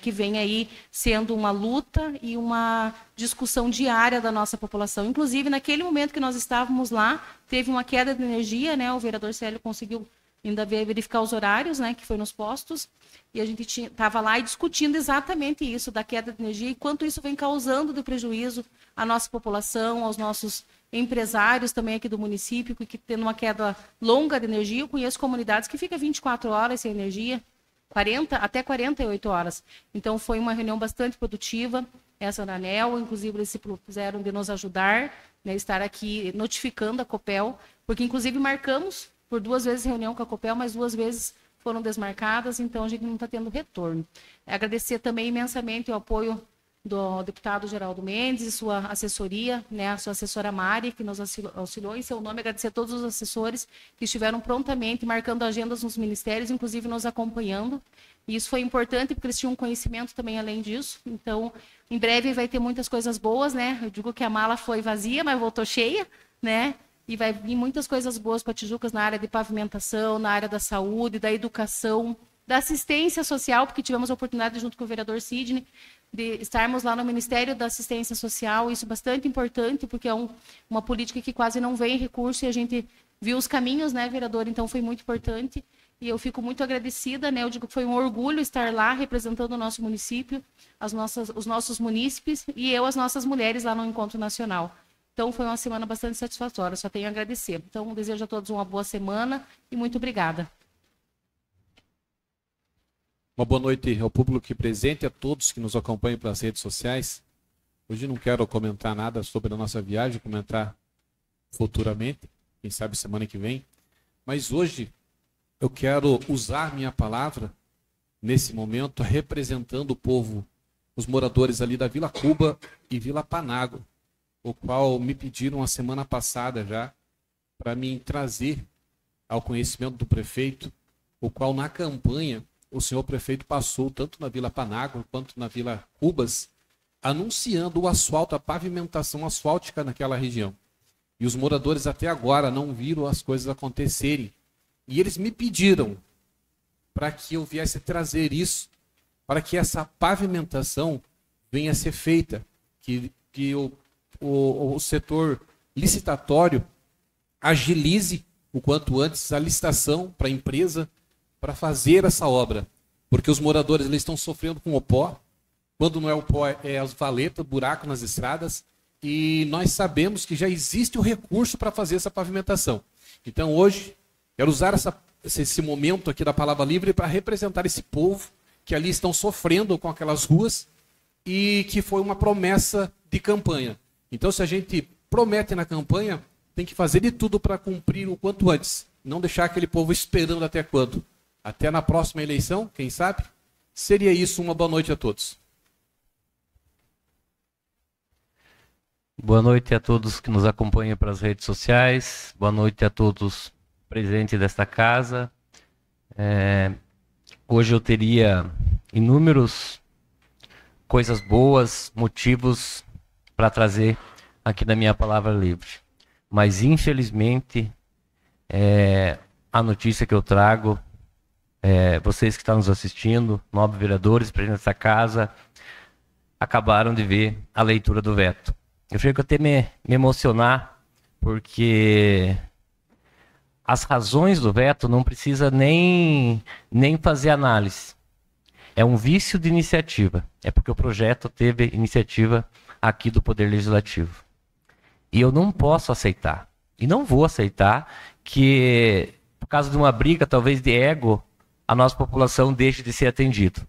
que vem aí sendo uma luta e uma discussão diária da nossa população. Inclusive, naquele momento que nós estávamos lá, teve uma queda de energia, o vereador Célio conseguiu ainda verificar os horários, que foi nos postos, e a gente estava lá e discutindo exatamente isso, da queda de energia, e quanto isso vem causando de prejuízo à nossa população, aos nossos empresários também aqui do município, que tendo uma queda longa de energia. Eu conheço comunidades que ficam 24 horas sem energia, até 48 horas. Então, foi uma reunião bastante produtiva. essa da ANEEL, inclusive eles se propuseram de nos ajudar, né, estar aqui notificando a Copel, porque inclusive marcamos por 2 vezes reunião com a Copel, mas 2 vezes foram desmarcadas, então a gente não está tendo retorno. Agradecer também imensamente o apoio do deputado Geraldo Mendes e sua assessoria, né, a sua assessora Mari, que nos auxiliou em seu nome, agradecer a todos os assessores que estiveram prontamente marcando agendas nos ministérios, inclusive nos acompanhando. E isso foi importante, porque eles tinham conhecimento também além disso. Então, em breve vai ter muitas coisas boas, né? Eu digo que a mala foi vazia, mas voltou cheia, né? E vai vir muitas coisas boas para Tijucas na área de pavimentação, na área da saúde, da educação, da assistência social, porque tivemos a oportunidade, junto com o vereador Sidney, de estarmos lá no Ministério da Assistência Social. Isso é bastante importante, porque é uma política que quase não vem recurso e a gente viu os caminhos, né, vereador? Então, foi muito importante. E eu fico muito agradecida, né? Eu digo que foi um orgulho estar lá representando o nosso município, os nossos munícipes e as nossas mulheres lá no Encontro Nacional. Então, foi uma semana bastante satisfatória, só tenho a agradecer. Então, desejo a todos uma boa semana e muito obrigada. Uma boa noite ao público aqui presente, a todos que nos acompanham pelas redes sociais. Hoje não quero comentar nada sobre a nossa viagem, comentar futuramente, quem sabe semana que vem. Mas hoje eu quero usar minha palavra, nesse momento, representando o povo, os moradores ali da Vila Cuba e Vila Panágua, o qual me pediram a semana passada já para me trazer ao conhecimento do prefeito, o qual na campanha o senhor prefeito passou tanto na Vila Panágua quanto na Vila Cubas, anunciando o asfalto, a pavimentação asfáltica naquela região. E os moradores até agora não viram as coisas acontecerem. E eles me pediram para que eu viesse trazer isso, para que essa pavimentação venha a ser feita, que o setor licitatório agilize o quanto antes a licitação para a empresa para fazer essa obra. Porque os moradores eles estão sofrendo com o pó, quando não é o pó, é as valetas, buraco nas estradas, e nós sabemos que já existe o recurso para fazer essa pavimentação. Então hoje, quero usar esse momento aqui da Palavra Livre para representar esse povo que ali estão sofrendo com aquelas ruas e que foi uma promessa de campanha. Então, se a gente promete na campanha, tem que fazer de tudo para cumprir o quanto antes. Não deixar aquele povo esperando até quando? Até na próxima eleição, quem sabe? Seria isso. Uma boa noite a todos. Boa noite a todos que nos acompanham pelas redes sociais. Boa noite a todos presentes desta casa. Hoje eu teria inúmeros coisas boas, motivos para trazer aqui na minha palavra livre. Mas, infelizmente, a notícia que eu trago, vocês que estão nos assistindo, nobres vereadores, presidente dessa casa, acabaram de ver a leitura do veto. Eu chego até me emocionar, porque as razões do veto não precisa nem fazer análise. É um vício de iniciativa. É porque o projeto teve iniciativa aqui do Poder Legislativo. E eu não posso aceitar, e não vou aceitar, que por causa de uma briga, talvez de ego, a nossa população deixe de ser atendida.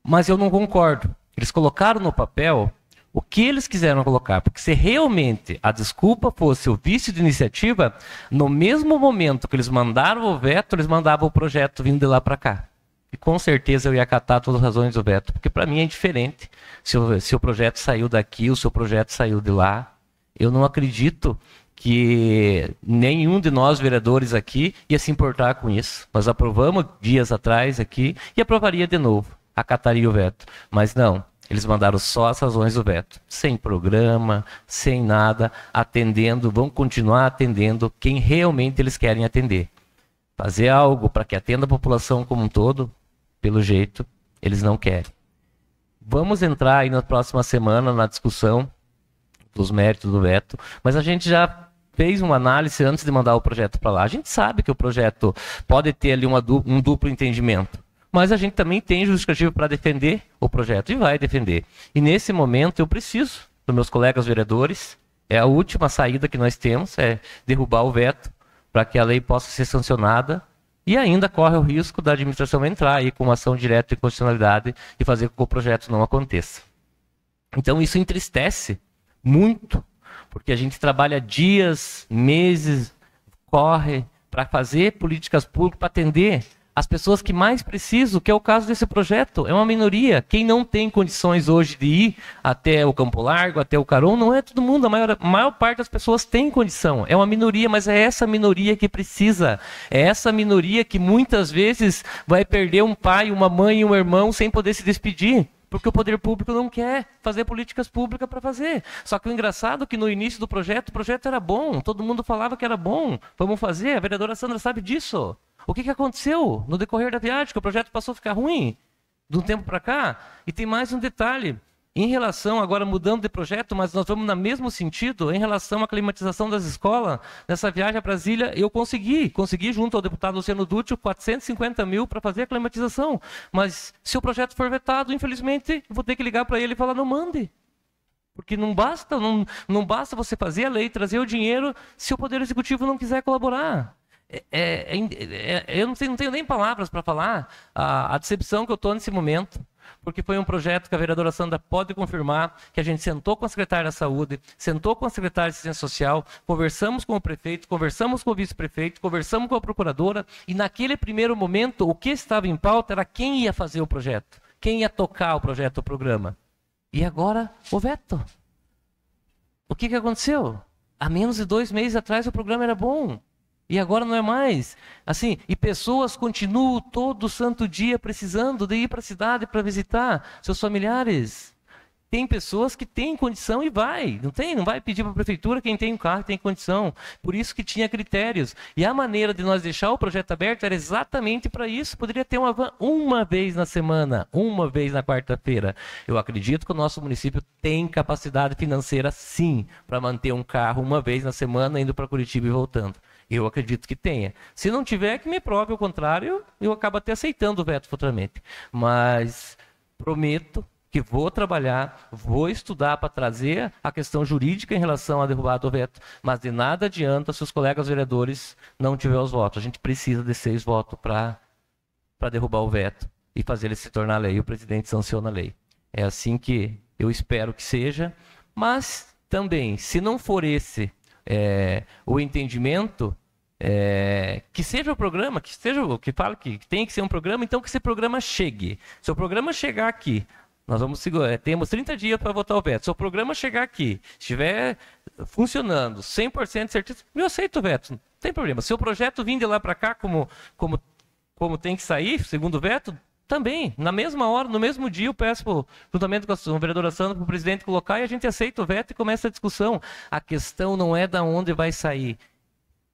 Mas eu não concordo. Eles colocaram no papel o que eles quiseram colocar, porque se realmente a desculpa fosse o vício de iniciativa, no mesmo momento que eles mandaram o veto, eles mandavam o projeto vindo de lá para cá. E com certeza eu ia acatar todas as razões do veto, porque para mim é diferente se o projeto saiu daqui, o seu projeto saiu de lá. Eu não acredito que nenhum de nós vereadores aqui ia se importar com isso. Nós aprovamos dias atrás aqui e aprovaria de novo, acataria o veto. Mas não. Eles mandaram só as razões do veto, sem programa, sem nada, atendendo, vão continuar atendendo quem realmente eles querem atender. Fazer algo para que atenda a população como um todo, pelo jeito, eles não querem. Vamos entrar aí na próxima semana na discussão dos méritos do veto, mas a gente já fez uma análise antes de mandar o projeto para lá. A gente sabe que o projeto pode ter ali um duplo entendimento. Mas a gente também tem justificativo para defender o projeto e vai defender. E nesse momento eu preciso dos meus colegas vereadores, é a última saída que nós temos, é derrubar o veto para que a lei possa ser sancionada e ainda corre o risco da administração entrar aí com uma ação direta de constitucionalidade e fazer com que o projeto não aconteça. Então isso entristece muito, porque a gente trabalha dias, meses, corre para fazer políticas públicas, para atender as pessoas que mais precisam, que é o caso desse projeto. É uma minoria. Quem não tem condições hoje de ir até o Campo Largo, até o Caron, não é todo mundo. A maior parte das pessoas tem condição. É uma minoria, mas é essa minoria que precisa. É essa minoria que muitas vezes vai perder um pai, uma mãe e um irmão sem poder se despedir. Porque o poder público não quer fazer políticas públicas para fazer. Só que o engraçado é que no início do projeto, o projeto era bom. Todo mundo falava que era bom. Vamos fazer. A vereadora Sandra sabe disso. O que aconteceu no decorrer da viagem? Que o projeto passou a ficar ruim de um tempo para cá. E tem mais um detalhe. Em relação, agora mudando de projeto, mas nós vamos no mesmo sentido, em relação à climatização das escolas, nessa viagem a Brasília, eu consegui junto ao deputado Luciano Dutti, 450 mil para fazer a climatização. Mas se o projeto for vetado, infelizmente, vou ter que ligar para ele e falar, não mande. Porque não basta você fazer a lei, trazer o dinheiro, se o Poder Executivo não quiser colaborar. Eu não tenho nem palavras para falar a decepção que eu estou nesse momento, porque foi um projeto que a vereadora Sandra pode confirmar, que a gente sentou com a secretária da Saúde, sentou com a secretária de Assistência Social, conversamos com o prefeito, conversamos com o vice-prefeito, conversamos com a procuradora, e naquele primeiro momento, o que estava em pauta era quem ia fazer o projeto, quem ia tocar o projeto, o programa. E agora, o veto. O que aconteceu? Há menos de 2 meses atrás o programa era bom. E agora não é mais. Assim, e pessoas continuam todo santo dia precisando de ir para a cidade para visitar seus familiares. Tem pessoas que têm condição e vai. Não vai pedir para a prefeitura quem tem um carro tem condição. Por isso que tinha critérios. E a maneira de nós deixar o projeto aberto era exatamente para isso. Poderia ter uma van uma vez na semana, uma vez na quarta-feira. Eu acredito que o nosso município tem capacidade financeira, sim, para manter um carro uma vez na semana indo para Curitiba e voltando. Eu acredito que tenha. Se não tiver, que me prove o contrário, eu acabo até aceitando o veto futuramente. Mas prometo que vou trabalhar, vou estudar para trazer a questão jurídica em relação à derrubada do veto, mas de nada adianta se os colegas vereadores não tiverem os votos. A gente precisa de 6 votos para derrubar o veto e fazer ele se tornar lei. O presidente sanciona a lei. É assim que eu espero que seja, mas também, se não for esse o entendimento, que seja o programa, que seja o que fala que tem que ser um programa, então que esse programa chegue. Se o programa chegar aqui, nós vamos temos 30 dias para votar o veto. Se o programa chegar aqui, estiver funcionando, 100% de certeza, eu aceito o veto, não tem problema. Se o projeto vir de lá para cá, como tem que sair, segundo o veto, também, na mesma hora, no mesmo dia, eu peço, juntamente com a vereadora Sandra, para o presidente colocar e a gente aceita o veto e começa a discussão. A questão não é de onde vai sair,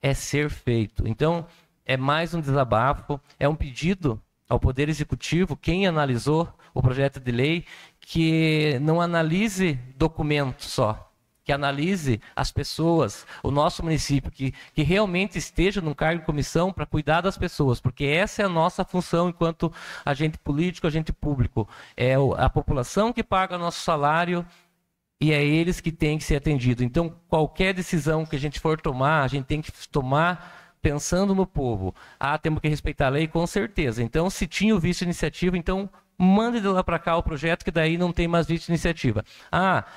é ser feito. Então, é mais um desabafo, é um pedido ao Poder Executivo, quem analisou o projeto de lei, que não analise documento só, que analise as pessoas, o nosso município, que realmente esteja num cargo de comissão para cuidar das pessoas, porque essa é a nossa função enquanto agente político, agente público. É a população que paga nosso salário e é eles que têm que ser atendidos. Então, qualquer decisão que a gente for tomar, a gente tem que tomar pensando no povo. Temos que respeitar a lei, com certeza. Então, se tinha o vice-iniciativa, então mande de lá para cá o projeto, que daí não tem mais vice-iniciativa.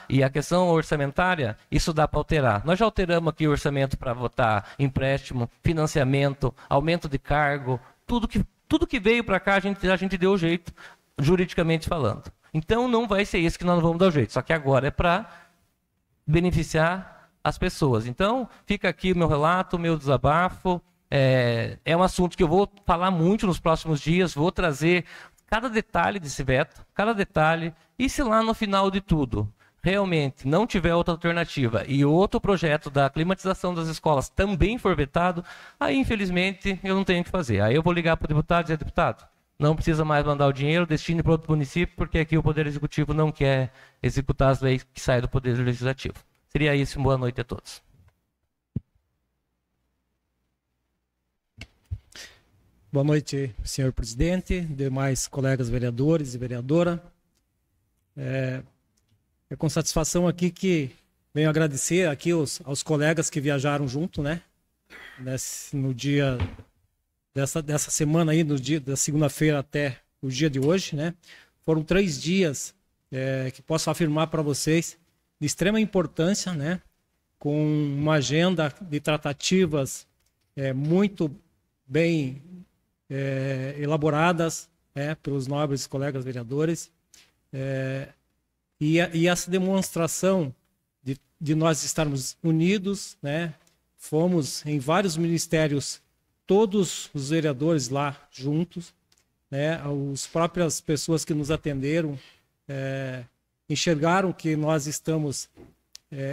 E a questão orçamentária, isso dá para alterar. Nós já alteramos aqui o orçamento para votar empréstimo, financiamento, aumento de cargo, tudo que veio para cá a gente deu jeito, juridicamente falando. Então não vai ser isso que nós não vamos dar o jeito, só que agora é para beneficiar as pessoas. Então fica aqui o meu relato, o meu desabafo. É um assunto que eu vou falar muito nos próximos dias, vou trazer cada detalhe desse veto, cada detalhe, e se lá no final de tudo realmente não tiver outra alternativa e outro projeto da climatização das escolas também for vetado, aí infelizmente eu não tenho o que fazer. Aí eu vou ligar para o deputado e dizer, deputado, não precisa mais mandar o dinheiro, destine para outro município, porque aqui o Poder Executivo não quer executar as leis que saem do Poder Legislativo. Seria isso, boa noite a todos. Boa noite, senhor presidente, demais colegas vereadores e vereadora. É com satisfação aqui que venho agradecer aqui aos colegas que viajaram junto, né? No dia dessa semana aí, no dia da segunda-feira até o dia de hoje, né? Foram 3 dias que posso afirmar para vocês, de extrema importância, né? Com uma agenda de tratativas muito bem elaboradas, pelos nobres colegas vereadores, e essa demonstração de nós estarmos unidos, né? Fomos em vários ministérios, todos os vereadores lá juntos, né? As próprias pessoas que nos atenderam enxergaram que nós estamos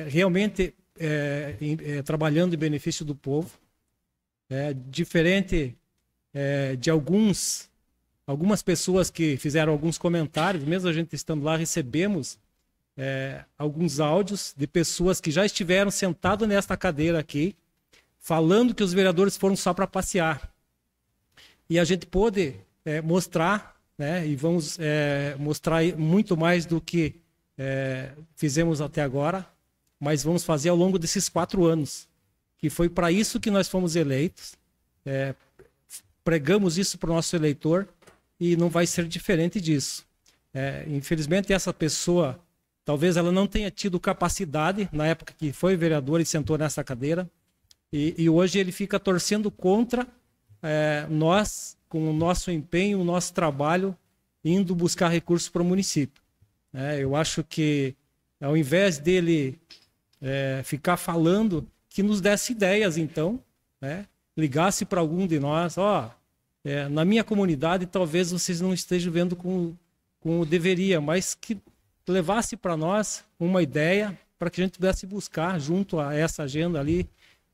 realmente trabalhando em benefício do povo, diferente de algumas pessoas que fizeram alguns comentários. Mesmo a gente estando lá, recebemos alguns áudios de pessoas que já estiveram sentadas nesta cadeira aqui, falando que os vereadores foram só para passear. E a gente pôde mostrar, né, e vamos mostrar muito mais do que fizemos até agora, mas vamos fazer ao longo desses 4 anos, que foi para isso que nós fomos eleitos. Pregamos isso para o nosso eleitor e não vai ser diferente disso. Infelizmente, essa pessoa, talvez ela não tenha tido capacidade na época que foi vereador e sentou nessa cadeira, e hoje ele fica torcendo contra nós, com o nosso empenho, o nosso trabalho, indo buscar recursos para o município. Eu acho que, ao invés dele ficar falando, que nos desse ideias, então, ligasse para algum de nós: na minha comunidade talvez vocês não estejam vendo como deveria, mas que levasse para nós uma ideia para que a gente pudesse buscar junto a essa agenda ali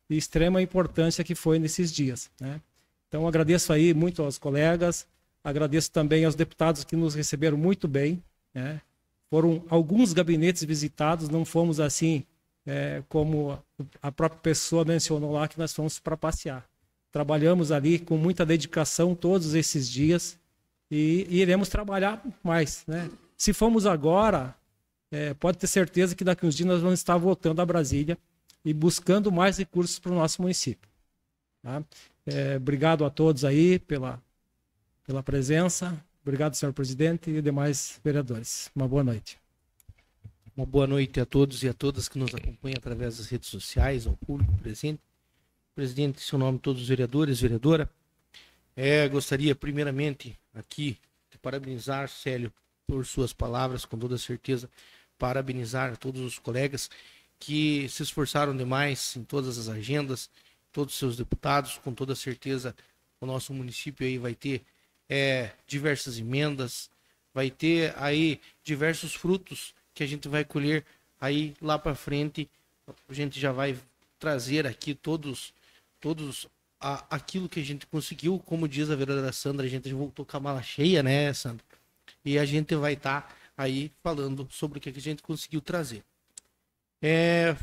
de extrema importância que foi nesses dias, né? Então, agradeço aí muito aos colegas, agradeço também aos deputados que nos receberam muito bem, né? Foram alguns gabinetes visitados, não fomos assim, como a própria pessoa mencionou lá, que nós fomos para passear. Trabalhamos ali com muita dedicação todos esses dias e iremos trabalhar mais, né? Se fomos agora, pode ter certeza que daqui uns dias nós vamos estar voltando a Brasília e buscando mais recursos para o nosso município, tá? Obrigado a todos aí pela presença. Obrigado, senhor presidente e demais vereadores. Uma boa noite. Uma boa noite a todos e a todas que nos acompanham através das redes sociais, ao público presente. Presidente, em seu nome, todos os vereadores, vereadora. Gostaria primeiramente aqui de parabenizar Célio por suas palavras, com toda certeza, parabenizar a todos os colegas que se esforçaram demais em todas as agendas, todos os seus deputados. Com toda certeza o nosso município aí vai ter diversas emendas, vai ter aí diversos frutos que a gente vai colher aí lá para frente. A gente já vai trazer aqui todos aquilo que a gente conseguiu. Como diz a vereadora Sandra, a gente voltou com a mala cheia, né, Sandra? E a gente vai estar aí falando sobre o que a gente conseguiu trazer.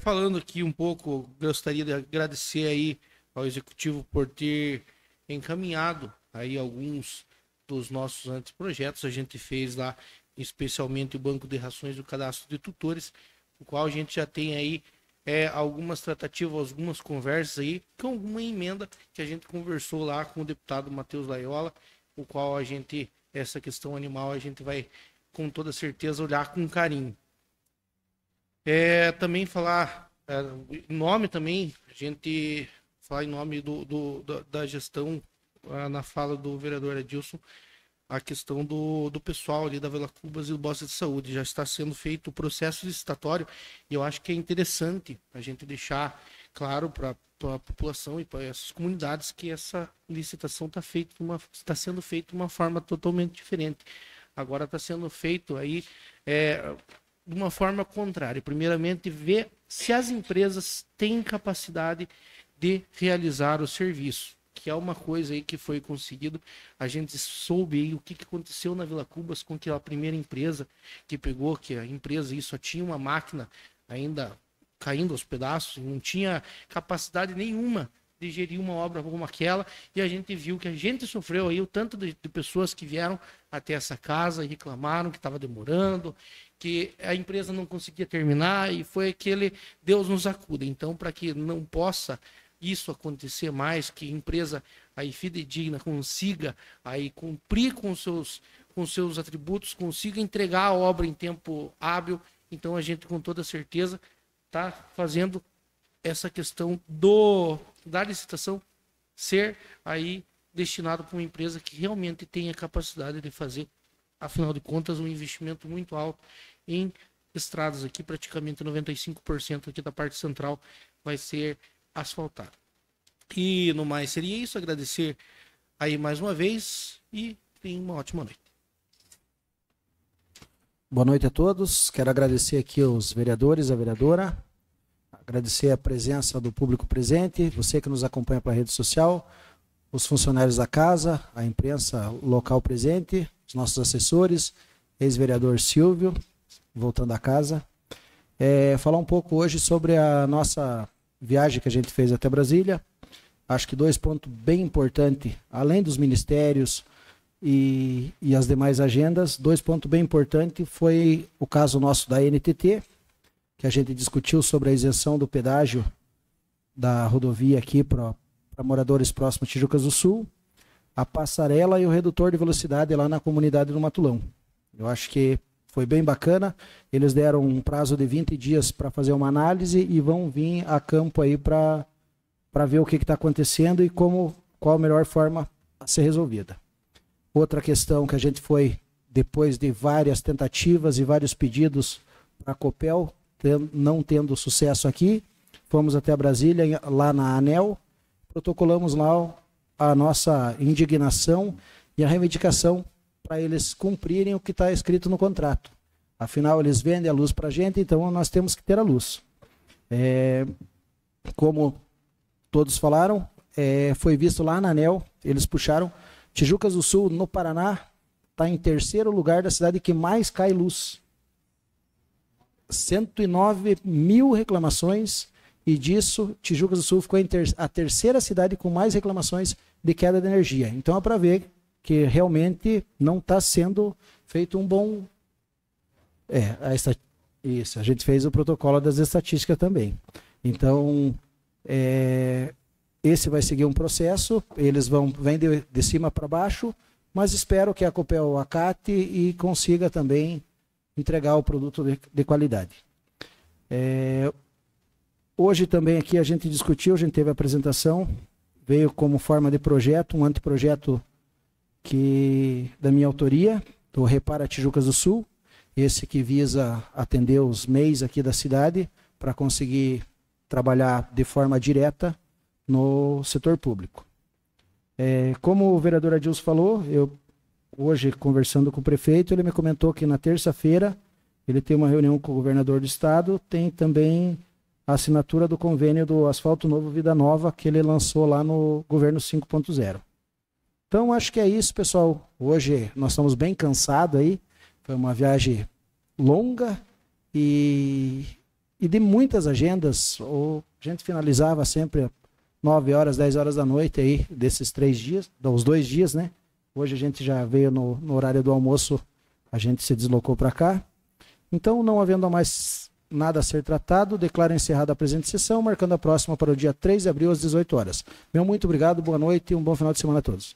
Falando aqui um pouco, gostaria de agradecer aí ao Executivo por ter encaminhado aí alguns dos nossos anteprojetos. A gente fez lá, especialmente o Banco de Rações e o Cadastro de Tutores, o qual a gente já tem aí algumas tratativas, algumas conversas aí, com alguma emenda que a gente conversou lá com o deputado Matheus Laiola, o qual a gente, essa questão animal, a gente vai com toda certeza olhar com carinho. Também falar em nome também, a gente falar em nome da gestão, na fala do vereador Adilson, a questão do pessoal ali da Vila Cubas e do Bosta de Saúde. Já está sendo feito o processo licitatório e eu acho que é interessante a gente deixar claro para a população e para essas comunidades que essa licitação está sendo feita de uma forma totalmente diferente. Agora está sendo feito aí de uma forma contrária. Primeiramente, ver se as empresas têm capacidade de realizar o serviço, que é uma coisa aí que foi conseguido. A gente soube aí o que aconteceu na Vila Cubas com aquela primeira empresa que pegou, que a empresa aí só tinha uma máquina ainda caindo aos pedaços, não tinha capacidade nenhuma de gerir uma obra como aquela, e a gente viu que a gente sofreu aí o tanto de pessoas que vieram até essa casa e reclamaram que estava demorando, que a empresa não conseguia terminar, e foi aquele Deus nos acuda. Então, para que não possa isso acontecer mais, que a empresa aí fidedigna consiga aí cumprir com com seus atributos, consiga entregar a obra em tempo hábil. Então a gente, com toda certeza, está fazendo essa questão da licitação ser aí destinado para uma empresa que realmente tenha capacidade de fazer, afinal de contas, um investimento muito alto em estradas aqui, praticamente 95% aqui da parte central vai ser asfaltado. E no mais seria isso, agradecer aí mais uma vez e tenha uma ótima noite. Boa noite a todos. Quero agradecer aqui os vereadores, a vereadora, agradecer a presença do público presente, você que nos acompanha pela rede social, os funcionários da casa, a imprensa local presente, os nossos assessores, ex-vereador Silvio, voltando à casa. Falar um pouco hoje sobre a nossa viagem que a gente fez até Brasília. Acho que 2 pontos bem importantes, além dos ministérios e as demais agendas, 2 pontos bem importantes foi o caso nosso da NTT, que a gente discutiu sobre a isenção do pedágio da rodovia aqui para moradores próximos a Tijucas do Sul, a passarela e o redutor de velocidade lá na comunidade do Matulão. Eu acho que foi bem bacana, eles deram um prazo de 20 dias para fazer uma análise e vão vir a campo aí para ver o que está acontecendo e qual a melhor forma a ser resolvida. Outra questão que a gente foi, depois de várias tentativas e vários pedidos para a Copel, não tendo sucesso aqui, fomos até Brasília, lá na ANEEL, protocolamos lá a nossa indignação e a reivindicação para eles cumprirem o que está escrito no contrato. Afinal, eles vendem a luz para a gente, então nós temos que ter a luz. Como todos falaram, foi visto lá na ANEEL, eles puxaram, Tijucas do Sul, no Paraná, está em 3º lugar da cidade que mais cai luz. 109 mil reclamações e disso Tijucas do Sul ficou a 3ª cidade com mais reclamações de queda de energia. Então é para ver que realmente não está sendo feito um bom... Isso, a gente fez o protocolo das estatísticas também. Então, esse vai seguir um processo, eles vêm de cima para baixo, mas espero que a Copel acate e consiga também entregar o produto de qualidade. Hoje também aqui a gente discutiu, a gente teve a apresentação, veio como forma de projeto, um anteprojeto da minha autoria, do Repara Tijucas do Sul, esse que visa atender os MEIs aqui da cidade para conseguir trabalhar de forma direta no setor público. Como o vereador Adilson falou, hoje, conversando com o prefeito, ele me comentou que na terça-feira ele tem uma reunião com o governador do estado, tem também a assinatura do convênio do Asfalto Novo Vida Nova, que ele lançou lá no Governo 5.0. Então, acho que é isso, pessoal. Hoje nós estamos bem cansados aí, foi uma viagem longa e de muitas agendas. A gente finalizava sempre 9 horas, 10 horas da noite aí, desses 3 dias, dos 2 dias, né? Hoje a gente já veio no horário do almoço, a gente se deslocou para cá. Então, não havendo mais nada a ser tratado, declaro encerrada a presente sessão, marcando a próxima para o dia 3 de abril às 18 horas. Meu muito obrigado, boa noite e um bom final de semana a todos.